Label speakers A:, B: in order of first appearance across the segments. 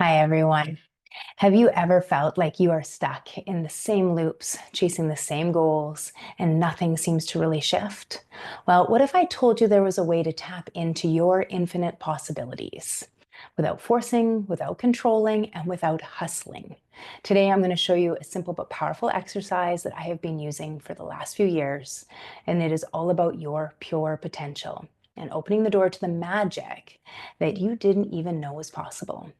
A: Hi, everyone. Have you ever felt like you are stuck in the same loops, chasing the same goals, and nothing seems to really shift? Well, what if I told you there was a way to tap into your infinite possibilities without forcing, without controlling, and without hustling? Today, I'm going to show you a simple but powerful exercise that I have been using for the last few years, and it is all about your pure potential and opening the door to the magic that you didn't even know was possible.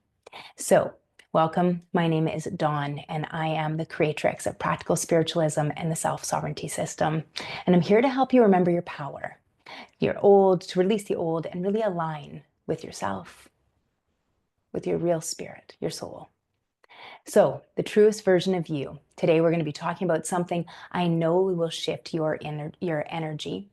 A: So, welcome. My name is Dawn, and I am the creatrix of practical spiritualism and the self sovereignty system. And I'm here to help you remember your power, your old, to release the old, and really align with yourself, with your real spirit, your soul. So, the truest version of you. Today, we're going to be talking about something I know will shift your energy,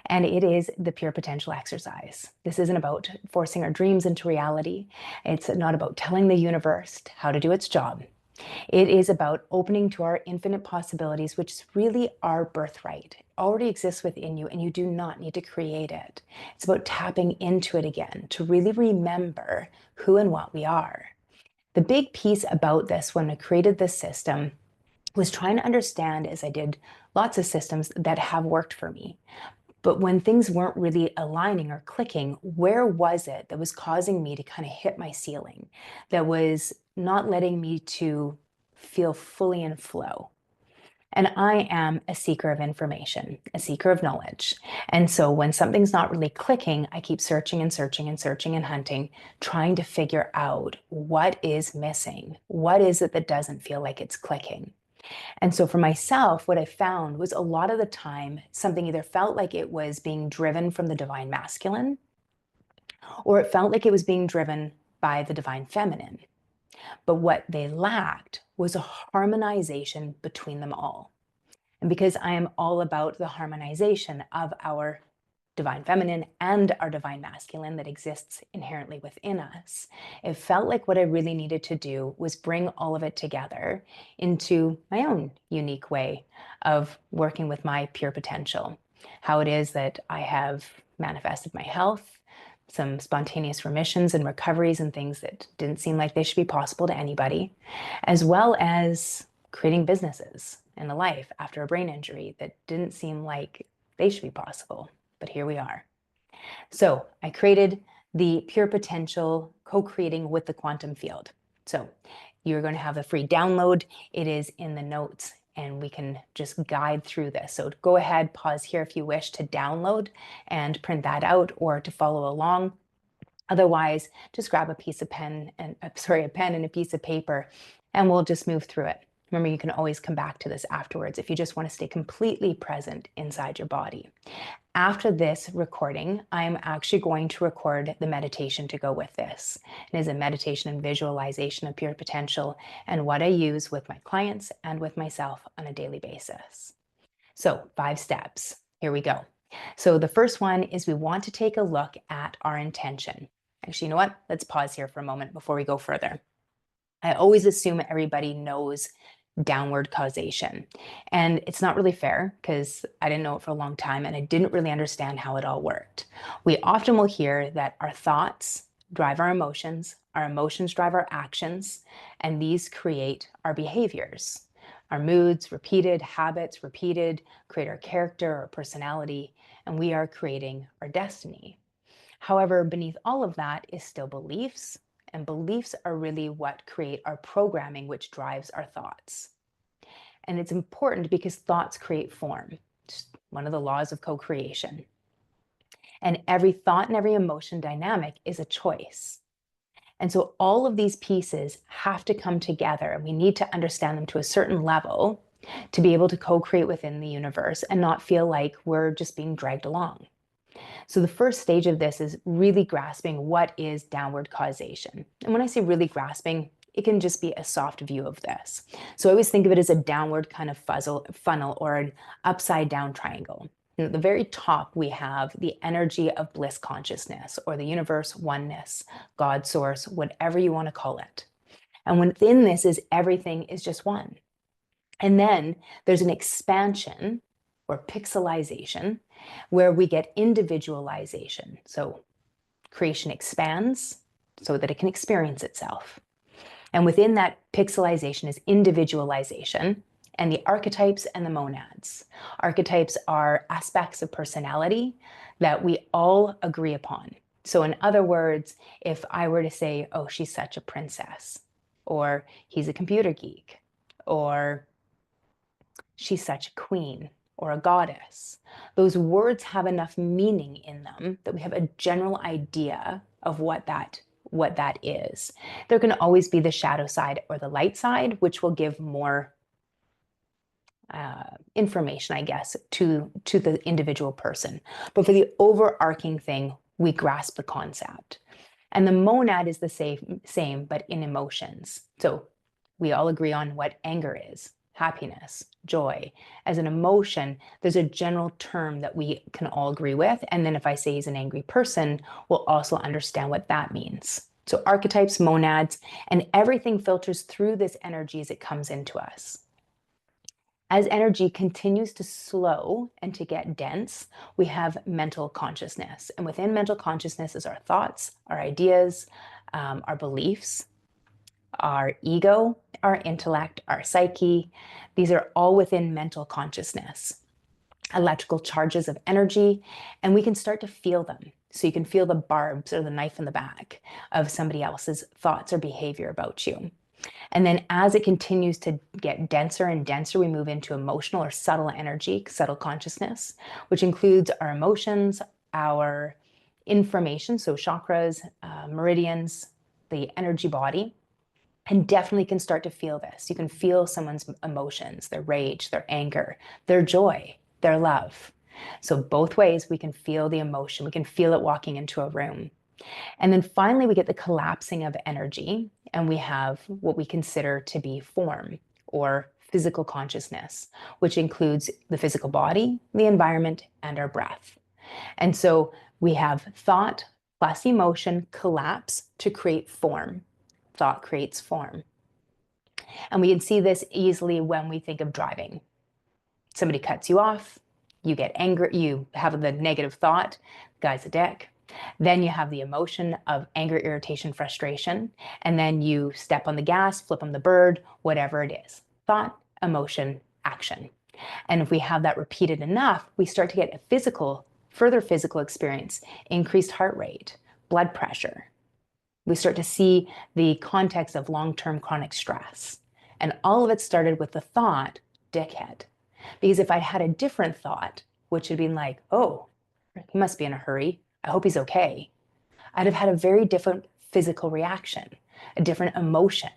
A: and it is the pure potential exercise. This isn't about forcing our dreams into reality. It's not about telling the universe how to do its job. It is about opening to our infinite possibilities, which is really our birthright. It already exists within you, and you do not need to create it. It's about tapping into it again to really remember who and what we are. The big piece about this when I created this system was trying to understand, as I did lots of systems that have worked for me. But when things weren't really aligning or clicking, where was it that was causing me to kind of hit my ceiling, that was not letting me to feel fully in flow? And I am a seeker of information, a seeker of knowledge. And so when something's not really clicking, I keep searching and searching and searching and hunting, trying to figure out what is missing. What is it that doesn't feel like it's clicking? And so for myself, what I found was a lot of the time, something either felt like it was being driven from the divine masculine, or it felt like it was being driven by the divine feminine. But what they lacked was a harmonization between them all. And because I am all about the harmonization of our divine feminine and our divine masculine that exists inherently within us, it felt like what I really needed to do was bring all of it together into my own unique way of working with my pure potential. How it is that I have manifested my health, some spontaneous remissions and recoveries and things that didn't seem like they should be possible to anybody, as well as creating businesses and a life after a brain injury that didn't seem like they should be possible. But here we are. So I created the Pure Potential Co-Creating with the Quantum Field. So you're going to have a free download. It is in the notes, and we can just guide through this. So go ahead, pause here if you wish to download and print that out or to follow along. Otherwise, just grab a piece of pen and a pen and a piece of paper, and we'll just move through it. Remember, you can always come back to this afterwards if you just want to stay completely present inside your body. After this recording, I'm actually going to record the meditation to go with this. It is a meditation and visualization of pure potential and what I use with my clients and with myself on a daily basis. So 5 steps. Here we go. So the first one is we want to take a look at our intention. Actually, you know what? Let's pause here for a moment before we go further. I always assume everybody knows downward causation. And it's not really fair because I didn't know it for a long time and I didn't really understand how it all worked. We often will hear that our thoughts drive our emotions drive our actions, and these create our behaviors. Our moods, repeated habits, create our character or personality, and we are creating our destiny. However, beneath all of that is still beliefs, and beliefs are really what create our programming, which drives our thoughts. And it's important because thoughts create form, just one of the laws of co-creation. And every thought and every emotion dynamic is a choice. And so all of these pieces have to come together, and we need to understand them to a certain level to be able to co-create within the universe and not feel like we're just being dragged along. So the first stage of this is really grasping what is downward causation. And when I say really grasping, it can just be a soft view of this. So I always think of it as a downward kind of funnel or an upside down triangle. And at the very top, we have the energy of bliss consciousness or the universe, oneness, God source, whatever you want to call it. And within this is everything is just one. And then there's an expansion or pixelization where we get individualization. So creation expands so that it can experience itself. And within that pixelization is individualization and the archetypes and the monads. Archetypes are aspects of personality that we all agree upon. So in other words, if I were to say, oh, she's such a princess, or he's a computer geek, or she's such a queen or a goddess, those words have enough meaning in them that we have a general idea of what that is. There can always be the shadow side or the light side, which will give more information, I guess, to the individual person. But for the overarching thing, we grasp the concept. And the monad is the same, but in emotions. So we all agree on what anger is, happiness, joy. As an emotion, there's a general term that we can all agree with. And then if I say he's an angry person, we'll also understand what that means. So archetypes, monads, and everything filters through this energy as it comes into us. As energy continues to slow and to get dense, we have mental consciousness. And within mental consciousness is our thoughts, our ideas, our beliefs, our ego, our intellect, our psyche. These are all within mental consciousness. Electrical charges of energy, and we can start to feel them. So you can feel the barbs or the knife in the back of somebody else's thoughts or behavior about you. And then as it continues to get denser and denser, we move into emotional or subtle energy, subtle consciousness, which includes our emotions, our information, so chakras, meridians, the energy body, and definitely can start to feel this. You can feel someone's emotions, their rage, their anger, their joy, their love. So both ways we can feel the emotion. We can feel it walking into a room. And then finally, we get the collapsing of energy, and we have what we consider to be form or physical consciousness, which includes the physical body, the environment, and our breath. And so we have thought plus emotion collapse to create form. Thought creates form. And we can see this easily when we think of driving. Somebody cuts you off, you get angry, you have the negative thought, the guy's a dick. Then you have the emotion of anger, irritation, frustration, and then you step on the gas, flip on the bird, whatever it is. Thought, emotion, action. And if we have that repeated enough, we start to get a further physical experience, increased heart rate, blood pressure. We start to see the context of long-term chronic stress. And all of it started with the thought, dickhead. Because if I had a different thought, which had been like, oh, he must be in a hurry, I hope he's okay, I'd have had a very different physical reaction, a different emotion.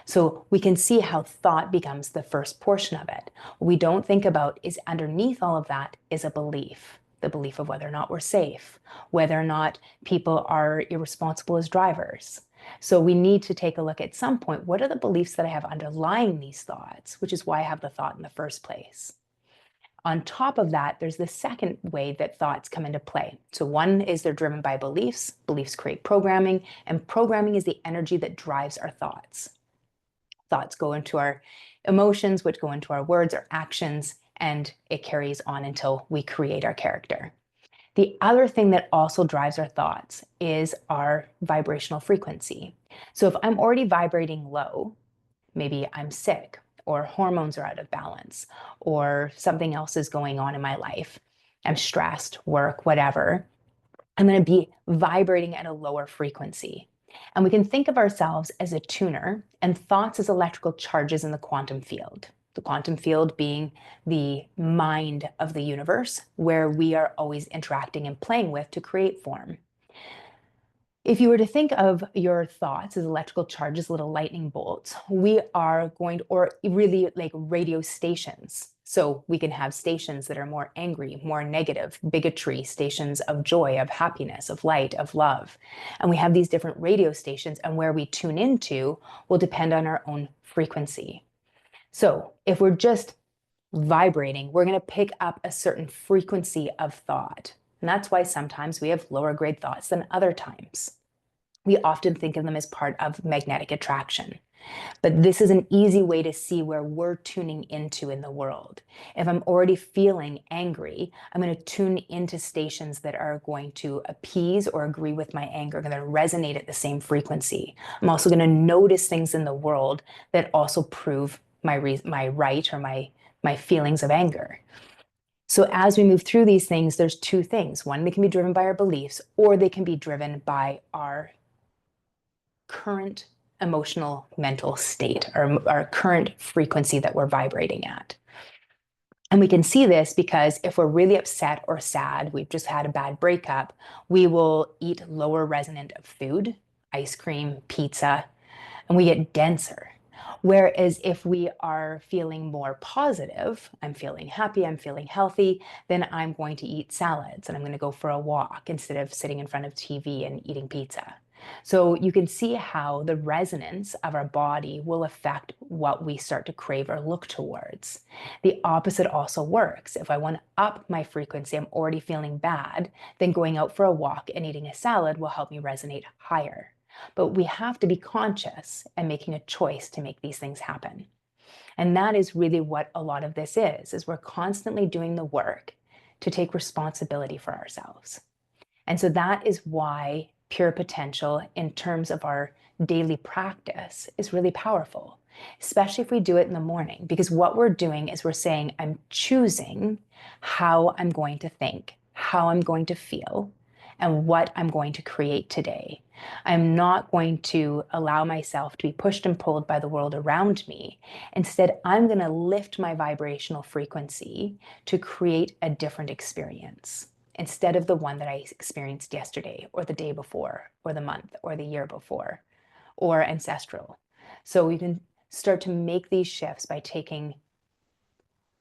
A: So we can see how thought becomes the first portion of it. What we don't think about is underneath all of that is a belief, the belief of whether or not we're safe, whether or not people are irresponsible as drivers. So we need to take a look at some point, what are the beliefs that I have underlying these thoughts, which is why I have the thought in the first place. On top of that, there's the second way that thoughts come into play. So one is they're driven by beliefs. Beliefs create programming, and programming is the energy that drives our thoughts. Thoughts go into our emotions, which go into our words, our actions, and it carries on until we create our character. The other thing that also drives our thoughts is our vibrational frequency. So if I'm already vibrating low, maybe I'm sick, or hormones are out of balance, or something else is going on in my life, I'm stressed, work, whatever, I'm going to be vibrating at a lower frequency. And we can think of ourselves as a tuner and thoughts as electrical charges in the quantum field. The quantum field being the mind of the universe, where we are always interacting and playing with to create form. If you were to think of your thoughts as electrical charges, little lightning bolts, we are going to, or really like radio stations. So we can have stations that are more angry, more negative, bigotry, stations of joy, of happiness, of light, of love. And we have these different radio stations, and where we tune into will depend on our own frequency. So if we're just vibrating, we're going to pick up a certain frequency of thought. And that's why sometimes we have lower grade thoughts than other times. We often think of them as part of magnetic attraction. But this is an easy way to see where we're tuning into in the world. If I'm already feeling angry, I'm going to tune into stations that are going to appease or agree with my anger, going to resonate at the same frequency. I'm also going to notice things in the world that also prove my right or my feelings of anger. So as we move through these things, there's two things. One, they can be driven by our beliefs, or they can be driven by our current emotional mental state, our current frequency that we're vibrating at. And we can see this because if we're really upset or sad, we've just had a bad breakup, we will eat lower resonant of food, ice cream, pizza, and we get denser. Whereas if we are feeling more positive, I'm feeling happy, I'm feeling healthy, then I'm going to eat salads and I'm going to go for a walk instead of sitting in front of TV and eating pizza. So you can see how the resonance of our body will affect what we start to crave or look towards. The opposite also works. If I want to up my frequency, I'm already feeling bad, then going out for a walk and eating a salad will help me resonate higher. But we have to be conscious and making a choice to make these things happen. And that is really what a lot of this is we're constantly doing the work to take responsibility for ourselves. And so that is why pure potential in terms of our daily practice is really powerful, especially if we do it in the morning, because what we're doing is we're saying, I'm choosing how I'm going to think, how I'm going to feel, and what I'm going to create today. I'm not going to allow myself to be pushed and pulled by the world around me. Instead, I'm going to lift my vibrational frequency to create a different experience instead of the one that I experienced yesterday or the day before or the month or the year before or ancestral. So we can start to make these shifts by taking,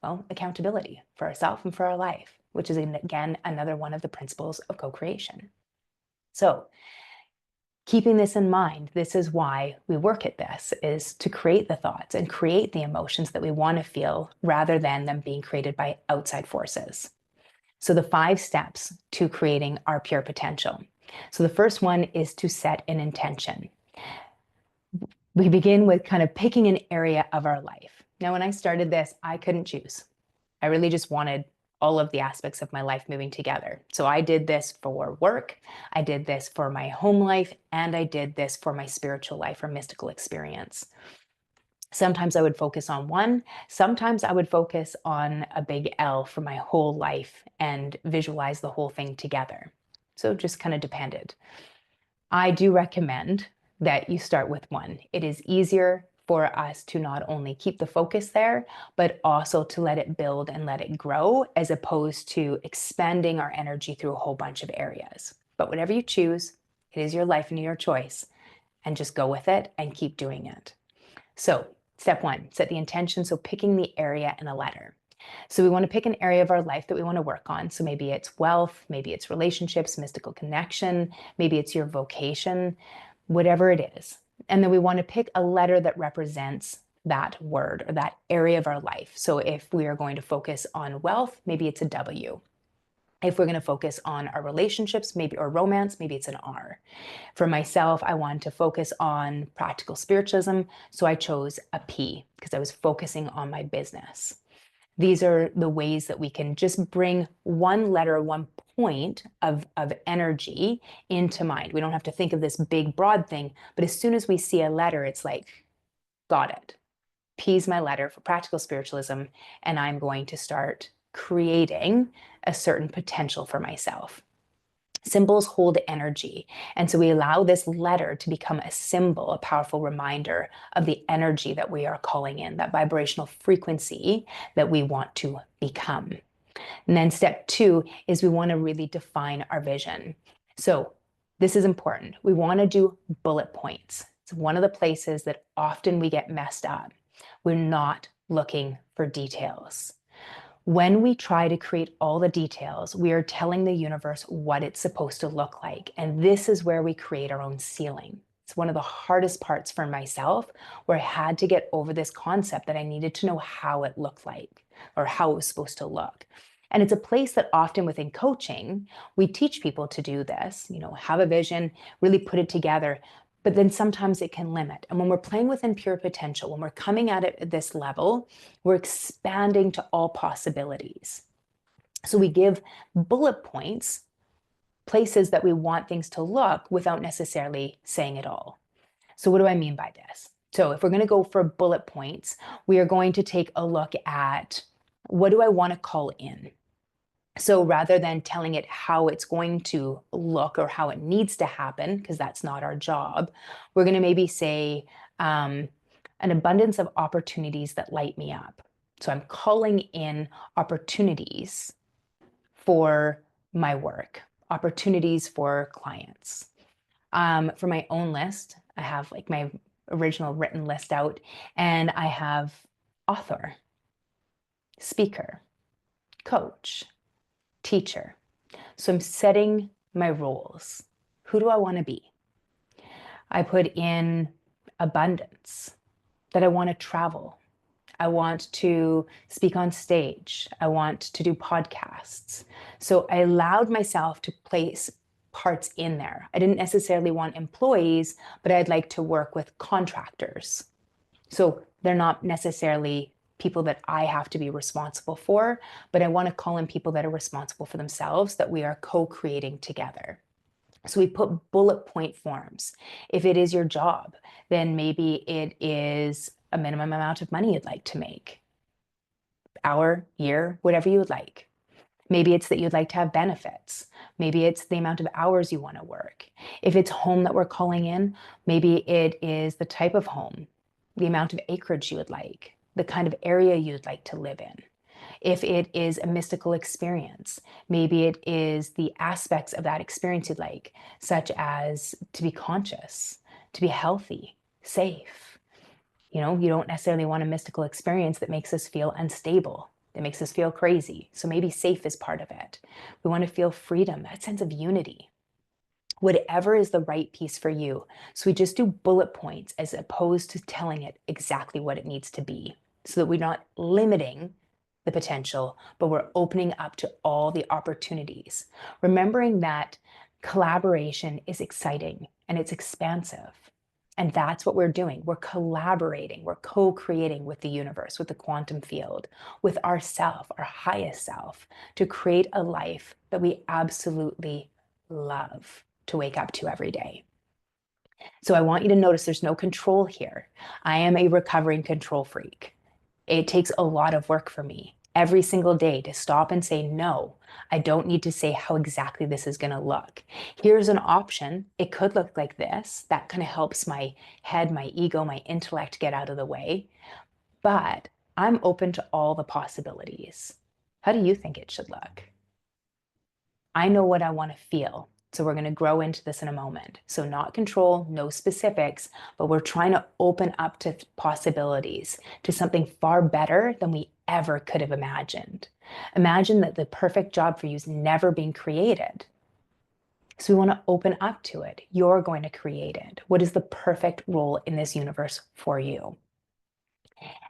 A: well, accountability for ourselves and for our life, which is, again, another one of the principles of co-creation. So keeping this in mind, this is why we work at this, is to create the thoughts and create the emotions that we want to feel rather than them being created by outside forces. So the 5 steps to creating our pure potential. So the first one is to set an intention. We begin with kind of picking an area of our life. Now, when I started this, I couldn't choose. I really just wanted all of the aspects of my life moving together. So I did this for work, I did this for my home life, and I did this for my spiritual life or mystical experience. Sometimes I would focus on one. Sometimes I would focus on a big L for my whole life and visualize the whole thing together. So it just kind of depended. I do recommend that you start with one. It is easier for us to not only keep the focus there, but also to let it build and let it grow, as opposed to expanding our energy through a whole bunch of areas. But whatever you choose, it is your life and your choice, and just go with it and keep doing it. So step 1, set the intention. So picking the area and a letter. So we want to pick an area of our life that we want to work on. So maybe it's wealth, maybe it's relationships, mystical connection, maybe it's your vocation, whatever it is. And then we want to pick a letter that represents that word or that area of our life. So if we are going to focus on wealth, maybe it's a W. If we're going to focus on our relationships, maybe, or romance, maybe it's an R. For myself, I wanted to focus on practical spiritualism, so I chose a P because I was focusing on my business. These are the ways that we can just bring one letter, one point of energy into mind. We don't have to think of this big, broad thing, but as soon as we see a letter, it's like, got it. P's my letter for practical spiritualism, and I'm going to start creating a certain potential for myself. Symbols hold energy. And so we allow this letter to become a symbol, a powerful reminder of the energy that we are calling in, that vibrational frequency that we want to become. And then step 2 is we want to really define our vision. So this is important. We want to do bullet points. It's one of the places that often we get messed up. We're not looking for details. When we try to create all the details, we are telling the universe what it's supposed to look like. And this is where we create our own ceiling. It's one of the hardest parts for myself, where I had to get over this concept that I needed to know how it looked like or how it was supposed to look. And it's a place that often within coaching, we teach people to do this, have a vision, really put it together. But then sometimes it can limit. And when we're playing within pure potential, when we're coming at it at this level, we're expanding to all possibilities. So we give bullet points, places that we want things to look without necessarily saying it all. So what do I mean by this? So if we're going to go for bullet points, we are going to take a look at what do I want to call in? So rather than telling it how it's going to look or how it needs to happen, because that's not our job, we're going to maybe say an abundance of opportunities that light me up. So I'm calling in opportunities for my work, opportunities for clients. For my own list, I have like my original written list out, and I have author, speaker, coach, teacher. So I'm setting my roles. Who do I want to be? I put in abundance, that I want to travel. I want to speak on stage. I want to do podcasts. So I allowed myself to place parts in there. I didn't necessarily want employees, but I'd like to work with contractors. So they're not necessarily people that I have to be responsible for, but I want to call in people that are responsible for themselves, that we are co-creating together. So we put bullet point forms. If it is your job, then maybe it is a minimum amount of money you'd like to make, hour, year, whatever you would like. Maybe it's that you'd like to have benefits. Maybe it's the amount of hours you want to work. If it's home that we're calling in, maybe it is the type of home, the amount of acreage you would like, the kind of area you'd like to live in. If it is a mystical experience, maybe it is the aspects of that experience you'd like, such as to be conscious, to be healthy, safe. You don't necessarily want a mystical experience that makes us feel unstable, that makes us feel crazy. So maybe safe is part of it. We want to feel freedom, that sense of unity. Whatever is the right piece for you. So we just do bullet points as opposed to telling it exactly what it needs to be, so that we're not limiting the potential, but we're opening up to all the opportunities. Remembering that collaboration is exciting and it's expansive. And that's what we're doing. We're collaborating, we're co-creating with the universe, with the quantum field, with ourself, our highest self, to create a life that we absolutely love to wake up to every day. So I want you to notice there's no control here. I am a recovering control freak. It takes a lot of work for me every single day to stop and say, no, I don't need to say how exactly this is going to look. Here's an option. It could look like this. That kind of helps my head, my ego, my intellect get out of the way. But I'm open to all the possibilities. How do you think it should look? I know what I want to feel. So we're going to grow into this in a moment. So not control, no specifics, but we're trying to open up to possibilities, to something far better than we ever could have imagined. Imagine that the perfect job for you is never being created. So we want to open up to it. You're going to create it. What is the perfect role in this universe for you?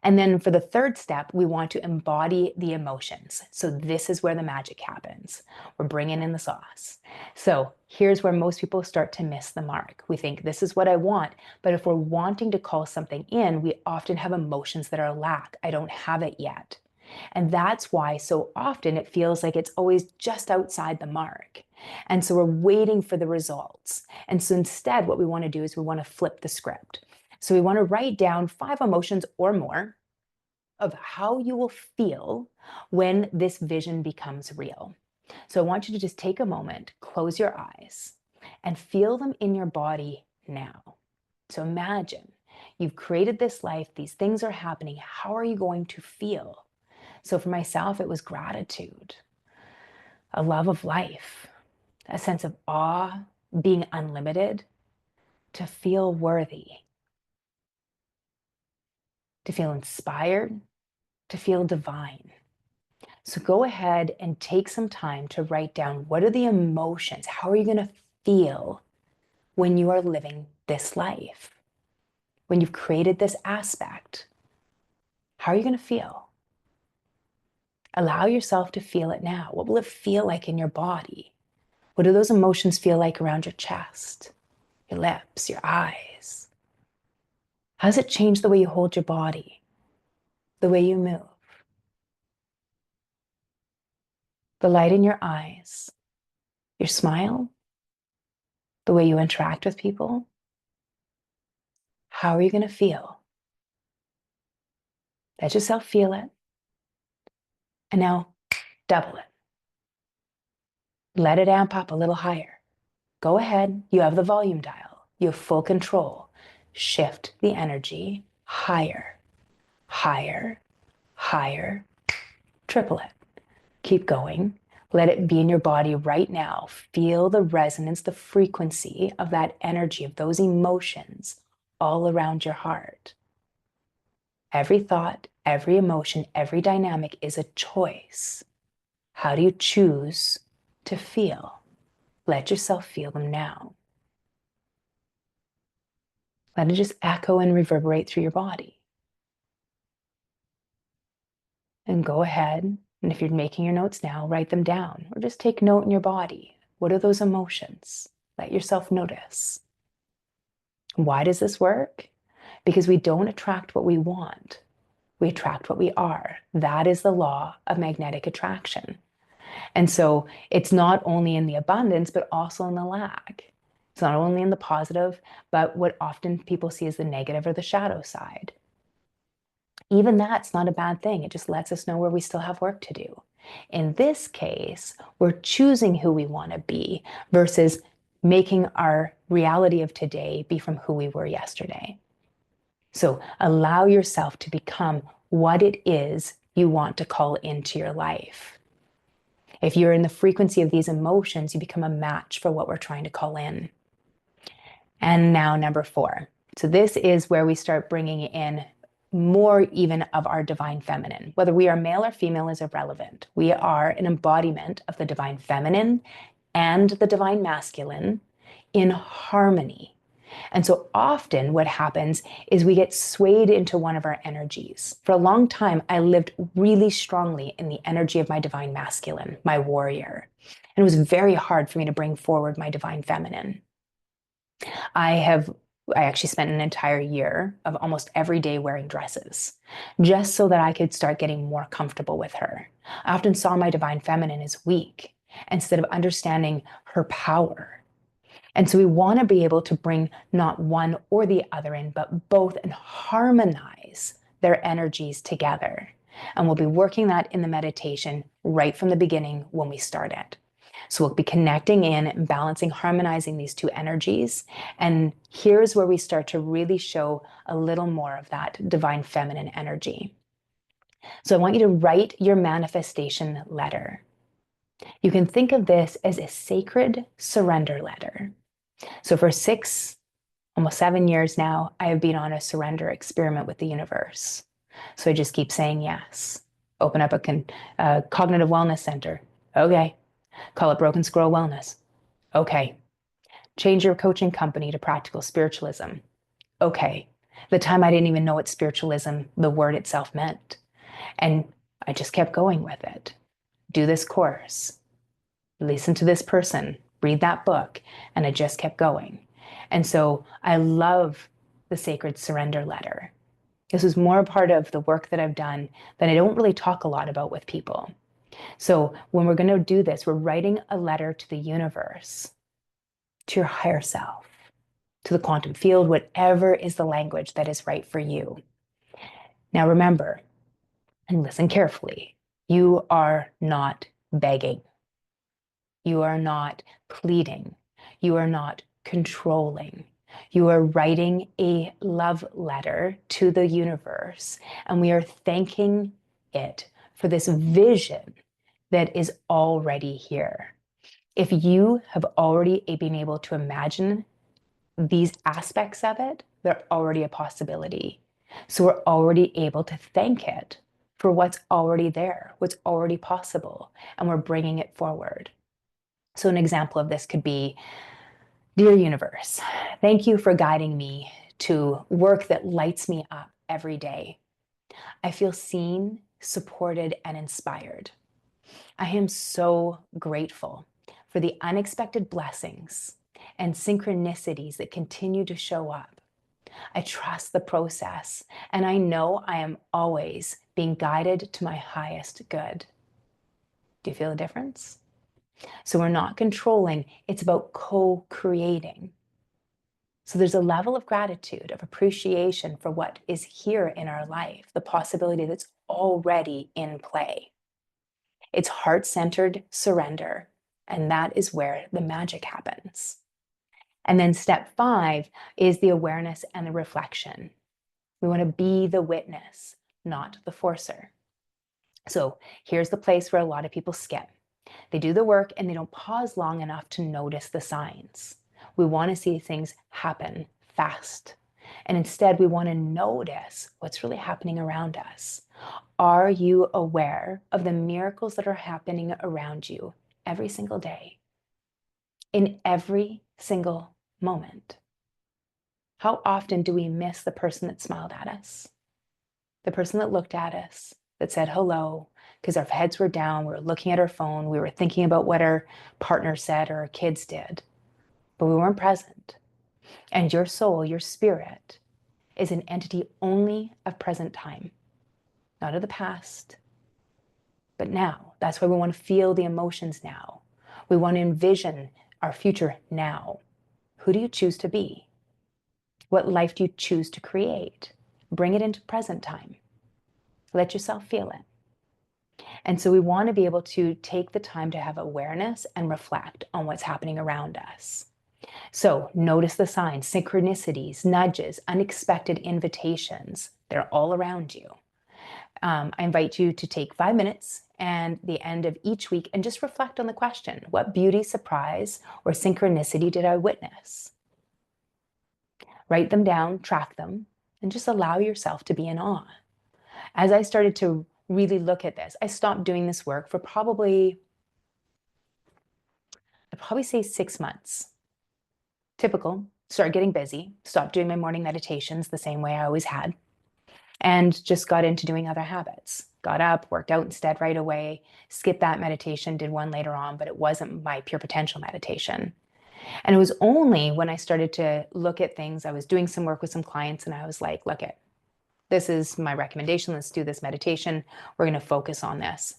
A: And then for the third step, we want to embody the emotions. So this is where the magic happens. We're bringing in the sauce. So here's where most people start to miss the mark. We think this is what I want, but if we're wanting to call something in, we often have emotions that are lack. I don't have it yet. And that's why so often it feels like it's always just outside the mark. And so we're waiting for the results. And so instead, what we want to do is we want to flip the script. So we want to write down 5 emotions or more of how you will feel when this vision becomes real. So I want you to just take a moment, close your eyes, and feel them in your body now. So imagine you've created this life, these things are happening. How are you going to feel? So for myself, it was gratitude, a love of life, a sense of awe, being unlimited, to feel worthy, to feel inspired, to feel divine. So go ahead and take some time to write down, what are the emotions? How are you going to feel when you are living this life? When you've created this aspect, how are you going to feel? Allow yourself to feel it now. What will it feel like in your body? What do those emotions feel like around your chest, your lips, your eyes? How does it change the way you hold your body, the way you move, the light in your eyes, your smile, the way you interact with people? How are you going to feel? Let yourself feel it. And now double it. Let it amp up a little higher. Go ahead. You have the volume dial. You have full control. Shift the energy higher, higher, higher. Triple it. Keep going. Let it be in your body right now. Feel the resonance, the frequency of that energy, of those emotions all around your heart. Every thought, every emotion, every dynamic is a choice. How do you choose to feel? Let yourself feel them now. Let it just echo and reverberate through your body. And go ahead, and if you're making your notes now, write them down or just take note in your body. What are those emotions? Let yourself notice. Why does this work? Because we don't attract what we want. We attract what we are. That is the law of magnetic attraction. And so it's not only in the abundance, but also in the lack. It's not only in the positive, but what often people see as the negative or the shadow side. Even that's not a bad thing. It just lets us know where we still have work to do. In this case, we're choosing who we want to be versus making our reality of today be from who we were yesterday. So allow yourself to become what it is you want to call into your life. If you're in the frequency of these emotions, you become a match for what we're trying to call in. And now number 4. So this is where we start bringing in more even of our divine feminine. Whether we are male or female is irrelevant. We are an embodiment of the divine feminine and the divine masculine in harmony. And so often what happens is we get swayed into one of our energies. For a long time, I lived really strongly in the energy of my divine masculine, my warrior. And it was very hard for me to bring forward my divine feminine. I actually spent an entire year of almost every day wearing dresses, just so that I could start getting more comfortable with her. I often saw my divine feminine as weak instead of understanding her power. And so we want to be able to bring not one or the other in, but both, and harmonize their energies together. And we'll be working that in the meditation right from the beginning when we start it. So we'll be connecting in and balancing, harmonizing these two energies. And here's where we start to really show a little more of that divine feminine energy. So I want you to write your manifestation letter. You can think of this as a sacred surrender letter. So for 6, almost 7 years now, I have been on a surrender experiment with the universe. So I just keep saying yes. Open up a cognitive wellness center. Okay. Call it Broken Squirrel Wellness. Okay. Change your coaching company to Practical Spiritualism. Okay. At the time I didn't even know what spiritualism, the word itself, meant. And I just kept going with it. Do this course. Listen to this person. Read that book. And I just kept going. And so I love the sacred surrender letter. This was more a part of the work that I've done that I don't really talk a lot about with people. So when we're going to do this, we're writing a letter to the universe, to your higher self, to the quantum field, whatever is the language that is right for you. Now remember, and listen carefully, you are not begging. You are not pleading. You are not controlling. You are writing a love letter to the universe, and we are thanking it for this vision that is already here. If you have already been able to imagine these aspects of it, they're already a possibility. So we're already able to thank it for what's already there, what's already possible, and we're bringing it forward. So an example of this could be, dear universe, thank you for guiding me to work that lights me up every day. I feel seen, supported, and inspired. I am so grateful for the unexpected blessings and synchronicities that continue to show up. I trust the process, and I know I am always being guided to my highest good. Do you feel a difference? So we're not controlling, it's about co-creating. So there's a level of gratitude, of appreciation for what is here in our life, the possibility that's already in play. It's heart-centered surrender, and that is where the magic happens. And then step 5 is the awareness and the reflection. We want to be the witness, not the forcer. So here's the place where a lot of people skip. They do the work and they don't pause long enough to notice the signs. We want to see things happen fast. And instead, we want to notice what's really happening around us. Are you aware of the miracles that are happening around you every single day, in every single moment? How often do we miss the person that smiled at us, the person that looked at us, that said hello, because our heads were down, we were looking at our phone, we were thinking about what our partner said or our kids did, but we weren't present. And your soul, your spirit, is an entity only of present time, not of the past, but now. That's why we want to feel the emotions now. We want to envision our future now. Who do you choose to be? What life do you choose to create? Bring it into present time. Let yourself feel it. And so we want to be able to take the time to have awareness and reflect on what's happening around us. So notice the signs, synchronicities, nudges, unexpected invitations. They're all around you. I invite you to take 5 minutes and the end of each week and just reflect on the question, what beauty, surprise, or synchronicity did I witness? Write them down, track them, and just allow yourself to be in awe. As I started to really look at this, I stopped doing this work for I'd probably say 6 months. Typical, started getting busy, stopped doing my morning meditations the same way I always had, and just got into doing other habits. Got up, worked out instead right away, skipped that meditation, did one later on, but it wasn't my pure potential meditation. And it was only when I started to look at things, I was doing some work with some clients and I was like, look it, this is my recommendation. Let's do this meditation. We're going to focus on this.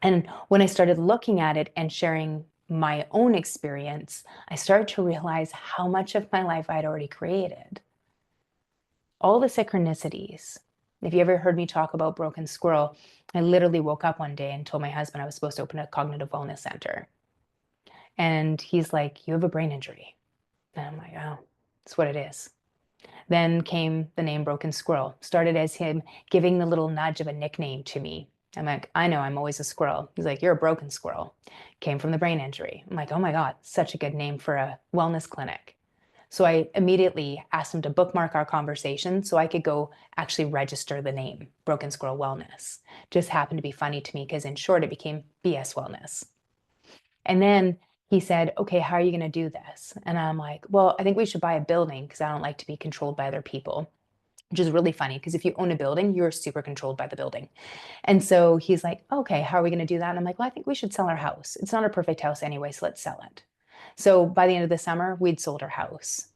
A: And when I started looking at it and sharing my own experience, I started to realize how much of my life I'd already created. All the synchronicities. If you ever heard me talk about broken squirrel, I literally woke up one day and told my husband I was supposed to open a cognitive wellness center. And he's like, you have a brain injury. And I'm like, oh, that's what it is. Then came the name Broken Squirrel. Started as him giving the little nudge of a nickname to me. I'm like, I know, I'm always a squirrel. He's like, you're a broken squirrel. Came from the brain injury. I'm like, oh my God, such a good name for a wellness clinic. So I immediately asked him to bookmark our conversation so I could go actually register the name, Broken Squirrel Wellness. Just happened to be funny to me because in short, it became BS Wellness. And then he said, okay, how are you going to do this? And I'm like, well, I think we should buy a building because I don't like to be controlled by other people, which is really funny because if you own a building, you're super controlled by the building. And so he's like, okay, how are we going to do that? And I'm like, well, I think we should sell our house. It's not a perfect house anyway, so let's sell it. So by the end of the summer, we'd sold our house.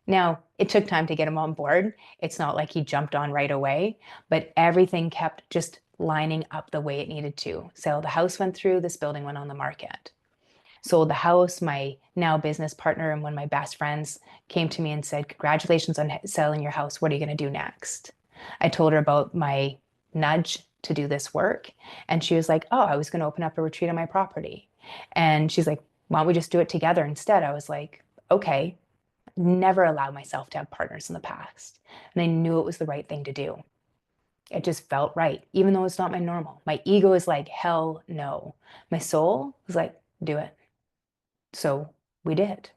A: Now, it took time to get him on board. It's not like he jumped on right away, but everything kept just lining up the way it needed to. So the house went through, this building went on the market. Sold the house. My now business partner and one of my best friends came to me and said, congratulations on selling your house. What are you going to do next? I told her about my nudge to do this work. And she was like, oh, I was going to open up a retreat on my property. And she's like, why don't we just do it together instead? I was like, okay. Never allowed myself to have partners in the past. And I knew it was the right thing to do. It just felt right, even though it's not my normal. My ego is like, hell no. My soul was like, do it. So we did.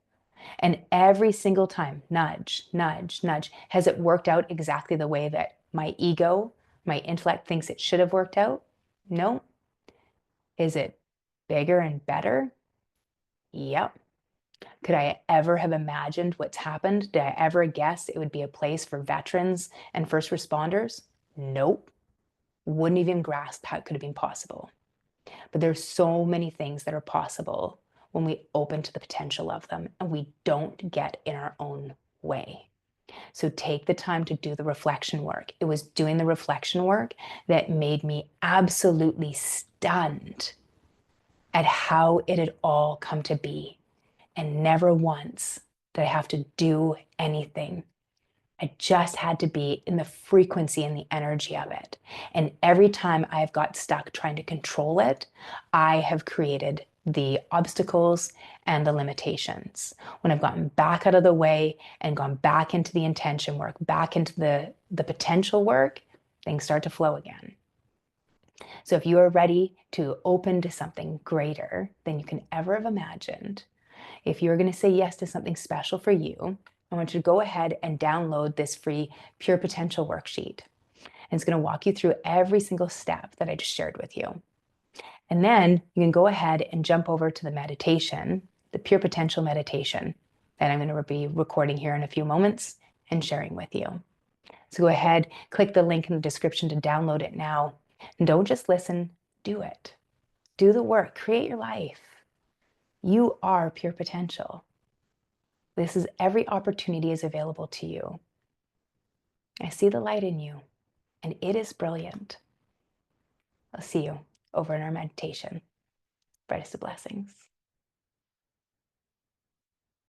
A: And every single time, nudge, nudge, nudge, has it worked out exactly the way that my ego, my intellect thinks it should have worked out? No. Is it bigger and better? Yep. Could I ever have imagined what's happened? Did I ever guess it would be a place for veterans and first responders? Nope. wouldn't even grasp how it could have been possible. But there's so many things that are possible when we open to the potential of them and we don't get in our own way. So take the time to do the reflection work. It was doing the reflection work that made me absolutely stunned at how it had all come to be. And never once did I have to do anything. I just had to be in the frequency and the energy of it. And every time I've got stuck trying to control it, I have created the obstacles and the limitations. When I've gotten back out of the way and gone back into the intention work, back into the potential work, things start to flow again. So if you are ready to open to something greater than you can ever have imagined, if you're going to say yes to something special for you, I want you to go ahead and download this free Pure Potential worksheet. And it's going to walk you through every single step that I just shared with you. And then you can go ahead and jump over to the meditation, the Pure Potential meditation that I'm going to be recording here in a few moments and sharing with you. So go ahead, click the link in the description to download it now. And don't just listen, do it. Do the work, create your life. You are pure potential. This is every opportunity is available to you. I see the light in you, and it is brilliant. I'll see you over in our meditation. Brightest of blessings.